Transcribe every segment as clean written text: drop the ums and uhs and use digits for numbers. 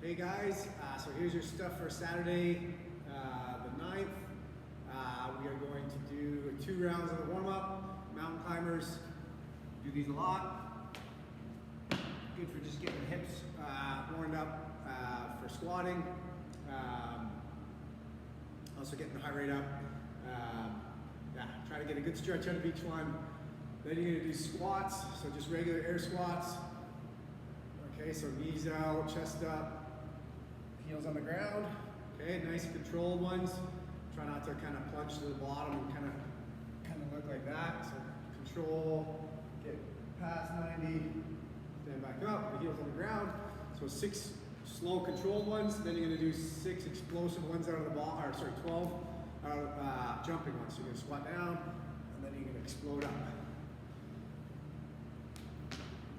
Hey guys, so here's your stuff for Saturday the 9th. We are going to do 2 rounds of the warm-up. Mountain climbers do these a lot. Good for just getting the hips warmed up for squatting. Also getting the heart rate up. Try to get a good stretch out of each one. Then you're going to do squats, so just regular air squats. Okay, so knees out, chest up, heels on the ground. Okay, nice controlled ones. Try not to kind of plunge to the bottom and kind of look like that. So control, get past 90, stand back up, the heels on the ground. So 6 slow controlled ones. Then you're going to do 6 explosive ones out of the ball, or sorry, 12 jumping ones. So you're going to squat down, and then you're going to explode up.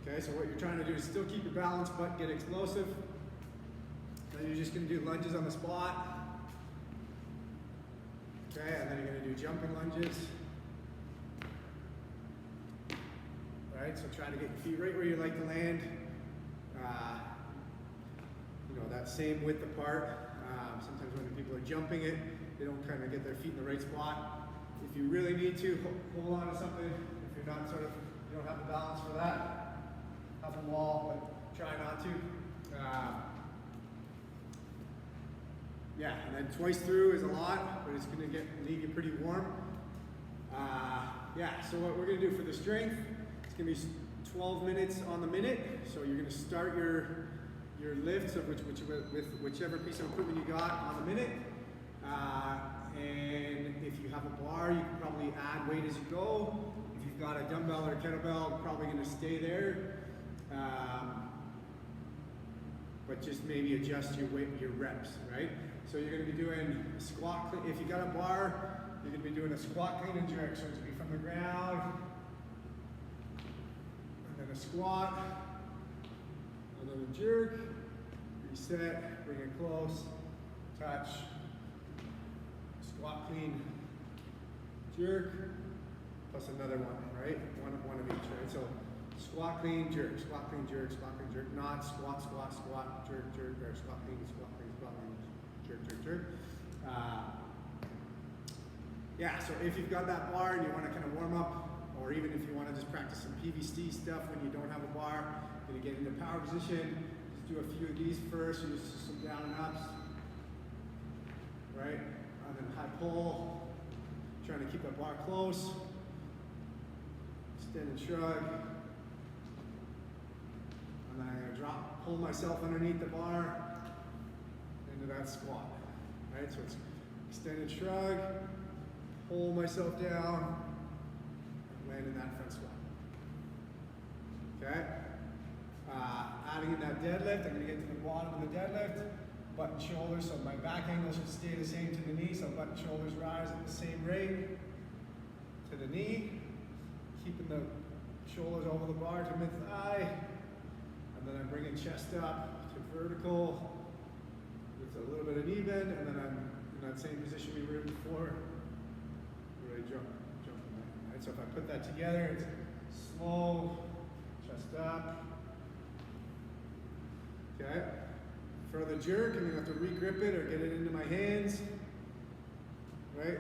Okay, so what you're trying to do is still keep your balance but get explosive. Then you're just going to do lunges on the spot. Okay, and then you're going to do jumping lunges. Alright, so try to get your feet right where you like to land. That same width apart. Sometimes when people are jumping it, they don't kind of get their feet in the right spot. If you really need to, hold on to something. If you're not you don't have the balance for that. Up a wall, but try not to. And then twice through is a lot, but it's going to leave you pretty warm. So what we're going to do for the strength, it's going to be 12 minutes on the minute. So you're going to start your lifts of with whichever piece of equipment you got on the minute. And if you have a bar, you can probably add weight as you go. If you've got a dumbbell or a kettlebell, probably going to stay there. But just maybe adjust your weight, your reps, right? So you're going to be doing a squat. If you got a bar, you're going to be doing a squat, clean, and jerk. So it's going to be from the ground, and then a squat, another jerk, reset, bring it close, touch, squat, clean, jerk, plus another one, right? One of each, right? So squat, clean, jerk, squat, clean, jerk, squat, clean, jerk, not squat, squat, squat, jerk, jerk, or squat, clean, squat, clean, squat, clean, jerk, jerk, jerk. So if you've got that bar and you want to kind of warm up, or even if you want to just practice some PVC stuff when you don't have a bar, you're going to get into power position, just do a few of these first, use some down and ups, right? And then high pull, trying to keep that bar close, extend and shrug. And then I'm going to pull myself underneath the bar into that squat. Right? So it's extended shrug, pull myself down, and land in that front squat. Okay? Adding in that deadlift, I'm going to get to the bottom of the deadlift, button shoulders, so my back angle should stay the same to the knee, so button shoulders rise at the same rate to the knee, keeping the shoulders over the bar to mid-thigh. And then I'm bringing chest up to vertical with a little bit of knee bend, and then I'm in that same position we were in before, where I jump right? So if I put that together, it's slow, chest up. Okay. For the jerk, I'm gonna have to re-grip it or get it into my hands. Right?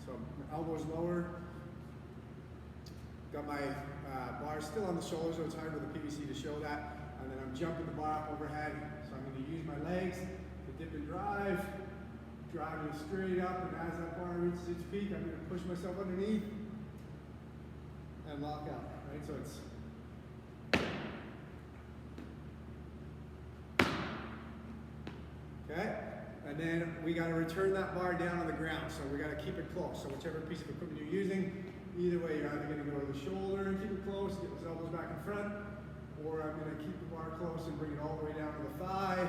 So my elbows lower. Got my bar still on the shoulder, so it's hard with the PVC to show that. And then I'm jumping the bar up overhead. So I'm going to use my legs to dip and drive, driving straight up, and as that bar reaches its peak, I'm going to push myself underneath and lock out, right? So it's okay. And then we got to return that bar down on the ground, so we got to keep it close. So whichever piece of equipment you're using, either way, you're either going to go to the shoulder and keep it close, get those elbows back in front, or I'm going to keep the bar close and bring it all the way down to the thigh.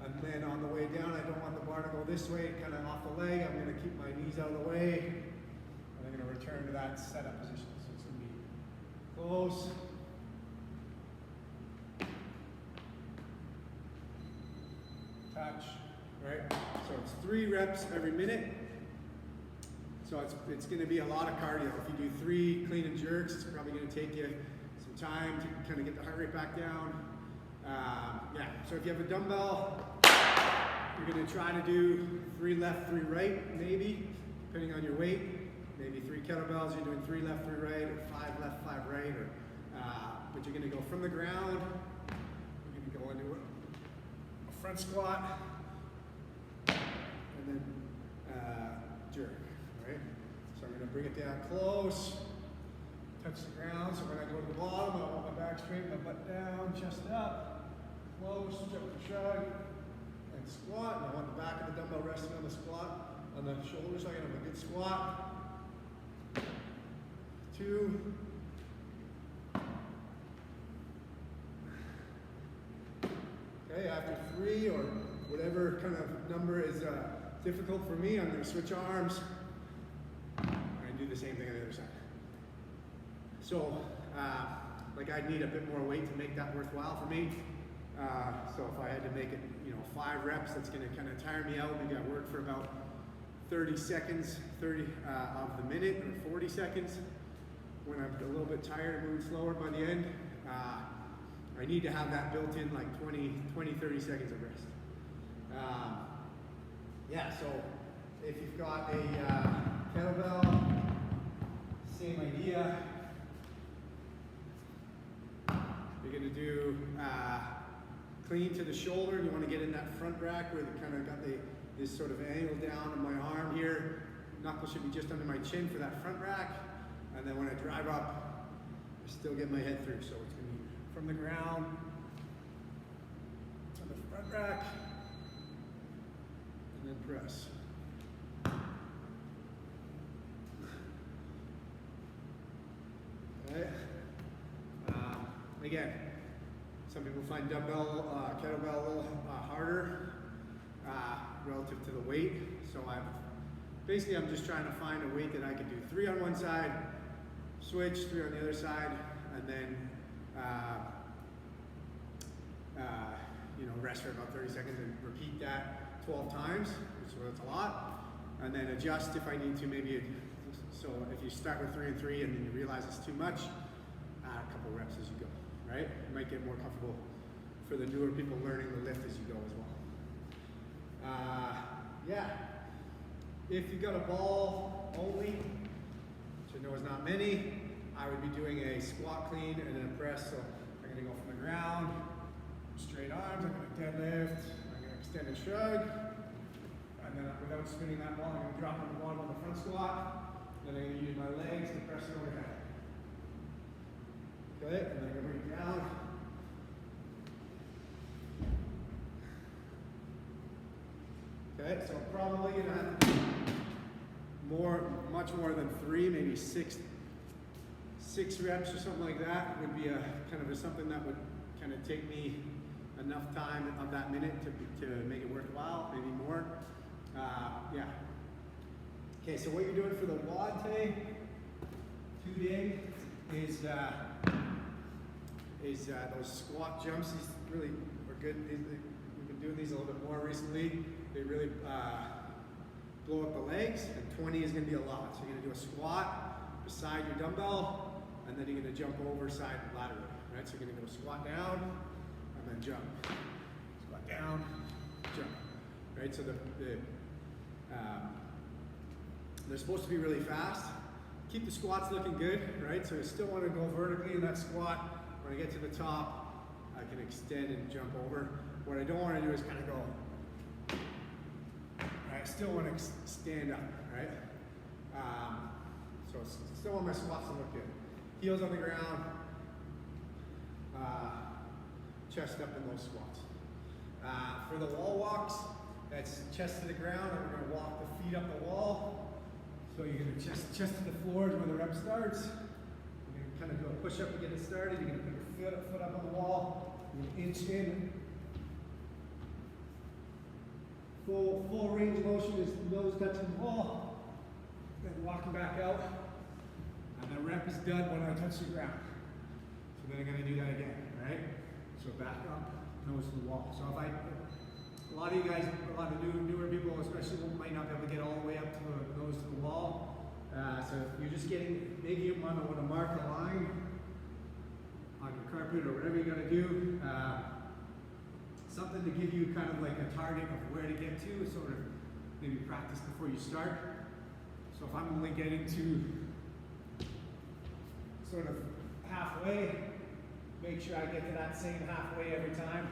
And then on the way down, I don't want the bar to go this way, kind of off the leg. I'm going to keep my knees out of the way. And I'm going to return to that setup position. So it's going to be close. Touch, right? So it's 3 reps every minute. So it's going to be a lot of cardio. If you do 3 clean and jerks, it's probably going to take you some time to kind of get the heart rate back down. Yeah, so if you have a dumbbell, you're going to try to do 3 left, 3 right, maybe, depending on your weight. Maybe 3 kettlebells, you're doing 3 left, 3 right, or 5 left, 5 right, or, but you're going to go from the ground. You're going to go into a front squat, and then jerk, right? So I'm going to bring it down close, touch the ground. So when I go to the bottom, I want my back straight, my butt down, chest up, close, jump and shrug, and squat. And I want the back of the dumbbell resting on the squat, on the shoulders, so I can have a good squat. 2. Okay, after 3 or whatever kind of number is difficult for me, I'm going to switch arms and do the same thing on the other side. So, like I need a bit more weight to make that worthwhile for me. So if I had to make it, 5 reps, that's going to kind of tire me out. Maybe I work for about 30 seconds, of the minute, or 40 seconds. When I'm a little bit tired and moving slower by the end, I need to have that built in, like 20, 30 seconds of rest. Yeah, so if you've got a kettlebell, same idea. You're going to do clean to the shoulder, and you want to get in that front rack where they kind of got this sort of angle down on my arm here. Knuckle should be just under my chin for that front rack. And then when I drive up, I still get my head through. So it's going to be from the ground to the front rack, and then press. Okay. Again, some people find kettlebell a little harder relative to the weight. So I'm just trying to find a weight that I can do 3 on one side, switch, 3 on the other side, and then rest for about 30 seconds and repeat that 12 times, so that's a lot. And then adjust if I need to, maybe. So if you start with 3 and 3 and then you realize it's too much, add a couple reps as you go, right? You might get more comfortable for the newer people learning the lift as you go as well. Yeah. If you've got a ball only, which I know is not many, I would be doing a squat clean and then a press. So I'm going to go from the ground, straight arms, I'm going to deadlift, I'm going to extend and shrug, and then without spinning that ball, I'm going to drop on the bottom of the front squat, then I'm going to use my legs to press it overhead. Okay, and then I'm going to bring it down. Okay, so I'm probably going to have to do much more than 3, maybe 6 reps or something like that would be a kind of something that would kind of take me enough time of that minute to make it worthwhile, maybe more. Yeah. Okay, so what you're doing for the WOD today is those squat jumps. These really are good. We've been doing these a little bit more recently. They really blow up the legs, and 20 is going to be a lot. So you're going to do a squat beside your dumbbell, and then you're going to jump over side laterally, right? So you're going to go squat down, and then jump. Squat down, jump, right? So they're supposed to be really fast. Keep the squats looking good, right? So you still want to go vertically in that squat. When I get to the top, I can extend and jump over. What I don't want to do is kind of go. I still want to stand up, right? So still want my squats to look good. Heels on the ground, chest up in those squats. For the wall walks, that's chest to the ground, and we're going to walk the feet up the wall. So you're going to chest to the floor is where the rep starts. You're going to kind of do a push up to get it started. You're going to put your foot up on the wall. You're going to inch in. Full range of motion is nose touching the wall, then walking back out, and the rep is done when I touch the ground. So then I'm going to do that again, right? So back up, nose to the wall. So if a lot of you guys, a lot of newer people especially, might not be able to get all the way up to the nose to the wall. So you're just getting, maybe you want to mark a line on your carpet or whatever you're going to do. something to give you kind of like a target of where to get to, sort of maybe practice before you start. So if I'm only getting to sort of halfway, make sure I get to that same halfway every time,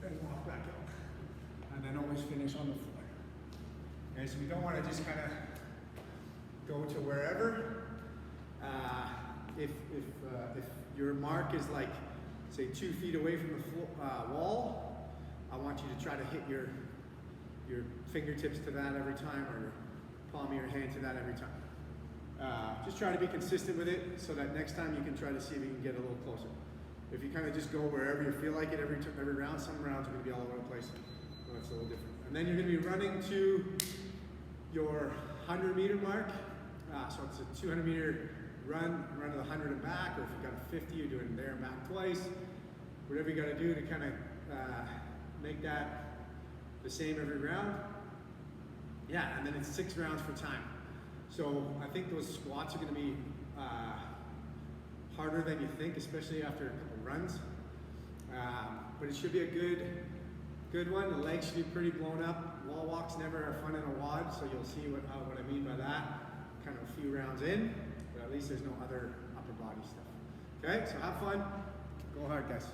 and walk back out. And then always finish on the floor. Okay, so we don't want to just kind of go to wherever. If your mark is like, say, 2 feet away from the floor, wall, I want you to try to hit your fingertips to that every time, or your palm of your hand to that every time. Just try to be consistent with it, so that next time you can try to see if you can get a little closer. If you kind of just go wherever you feel like it every round, some rounds are going to be all over the place. So that's a little different. And then you're going to be running to your 100-meter mark. So it's a 200-meter run to the 100 and back, or if you've got a 50, you're doing there and back twice. Whatever you got to do to kind of make that the same every round. Yeah, and then it's 6 rounds for time. So I think those squats are going to be harder than you think, especially after a couple runs. But it should be a good one. The legs should be pretty blown up. Wall walks never are fun in a WOD, so you'll see what I mean by that. Kind of a few rounds in, but at least there's no other upper body stuff. Okay, so have fun. Go hard, guys.